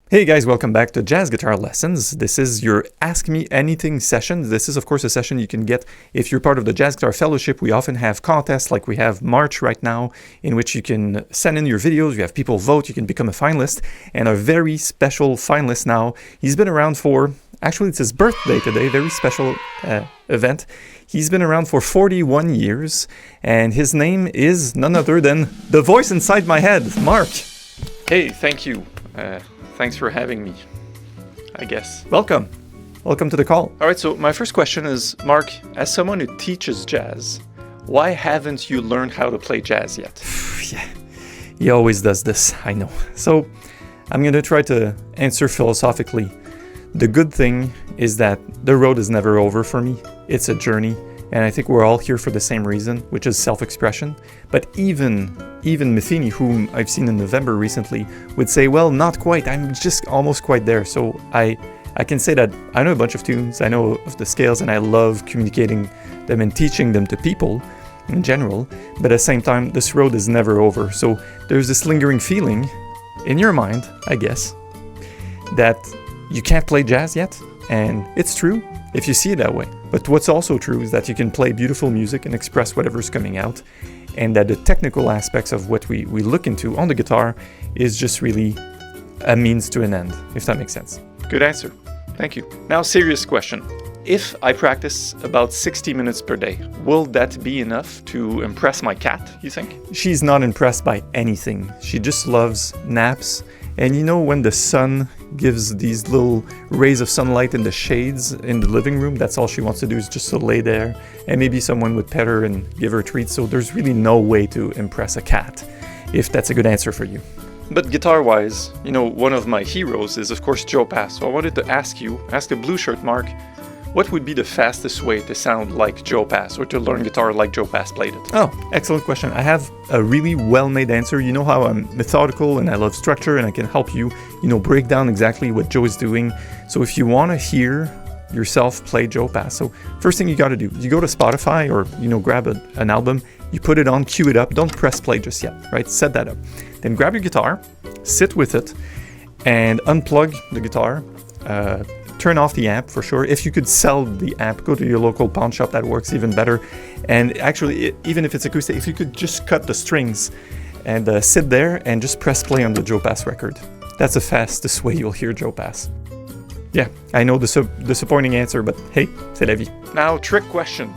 Hey guys, welcome back to Jazz Guitar Lessons. This is your Ask Me Anything session. This is of course a session you can get if you're part of the Jazz Guitar Fellowship. We often have contests like we have March right now, in which you can send in your videos, you have people vote, you can become a finalist, and a very special finalist now. He's been around for, actually it's his birthday today, very special event. He's been around for 41 years, and his name is none other than the voice inside my head, Marc. Hey, thank you. Thanks for having me, I guess. Welcome. Welcome to the call. All right, so my first question is, Marc, as someone who teaches jazz, why haven't you learned how to play jazz yet? Yeah, he always does this, I know. So I'm going to try to answer philosophically. The good thing is that the road is never over for me. It's a journey, and I think we're all here for the same reason, which is self-expression. But even Matheny, whom I've seen in November recently, would say, well, not quite, I'm just almost quite there. So I can say that I know a bunch of tunes, I know of the scales, and I love communicating them and teaching them to people in general. But at the same time, this road is never over. So there's this lingering feeling in your mind, I guess, that you can't play jazz yet. And it's true if you see it that way. But what's also true is that you can play beautiful music and express whatever's coming out, and that the technical aspects of what we look into on the guitar is just really a means to an end, if that makes sense. Good answer. Thank you. Now, serious question. If I practice about 60 minutes per day, will that be enough to impress my cat, you think? She's not impressed by anything. She just loves naps. And you know, when the sun gives these little rays of sunlight in the shades in the living room, that's all she wants to do, is just to lay there, and maybe someone would pet her and give her treats. So there's really no way to impress a cat, if that's a good answer for you. But guitar-wise, you know, one of my heroes is of course Joe Pass. So I wanted to ask the blue shirt Marc, what would be the fastest way to sound like Joe Pass, or to learn guitar like Joe Pass played it? Oh, excellent question. I have a really well-made answer. You know how I'm methodical and I love structure, and I can help you, break down exactly what Joe is doing. So if you want to hear yourself play Joe Pass, so first thing you got to do, you go to Spotify or, grab an album, you put it on, cue it up, don't press play just yet, right? Set that up. Then grab your guitar, sit with it, and unplug the guitar. Turn off the amp for sure. If you could sell the amp, go to your local pawn shop, that works even better. And actually, even if it's acoustic, if you could just cut the strings and sit there and just press play on the Joe Pass record. That's the fastest way you'll hear Joe Pass. Yeah, I know the disappointing answer, but hey, c'est la vie. Now, trick question.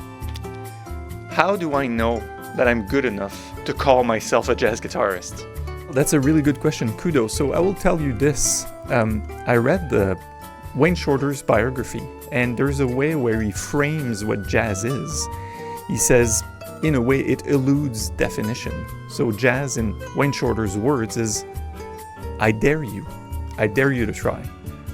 How do I know that I'm good enough to call myself a jazz guitarist? That's a really good question. Kudos. So I will tell you this. I read the Wayne Shorter's biography, and there's a way where he frames what jazz is. He says, in a way, it eludes definition. So jazz, in Wayne Shorter's words, is, I dare you. I dare you to try.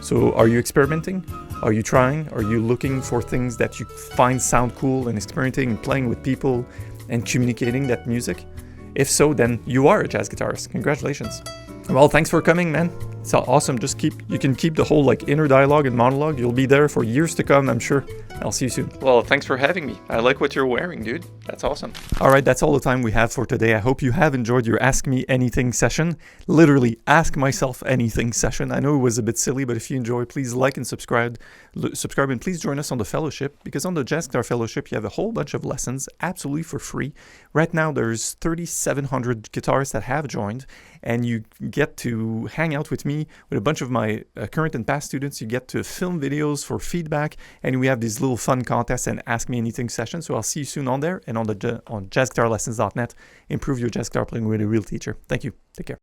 So are you experimenting? Are you trying? Are you looking for things that you find sound cool and experimenting and playing with people and communicating that music? If so, then you are a jazz guitarist. Congratulations. Well, thanks for coming, man. It's awesome. You can keep the whole inner dialogue and monologue. You'll be there for years to come, I'm sure. I'll see you soon. Well, thanks for having me. I like what you're wearing, dude. That's awesome. All right, that's all the time we have for today. I hope you have enjoyed your Ask Me Anything session. Literally, Ask Myself Anything session. I know it was a bit silly, but if you enjoy, please like and subscribe. And please join us on the fellowship, because on the Jazz Guitar Fellowship, you have a whole bunch of lessons absolutely for free. Right now, there's 3,700 guitarists that have joined, and you get to hang out with me, with a bunch of my current and past students. You get to film videos for feedback, and we have these little fun contests and Ask Me Anything sessions. So I'll see you soon on there and on jazzguitarlessons.net. Improve your jazz guitar playing with a real teacher. Thank you. Take care.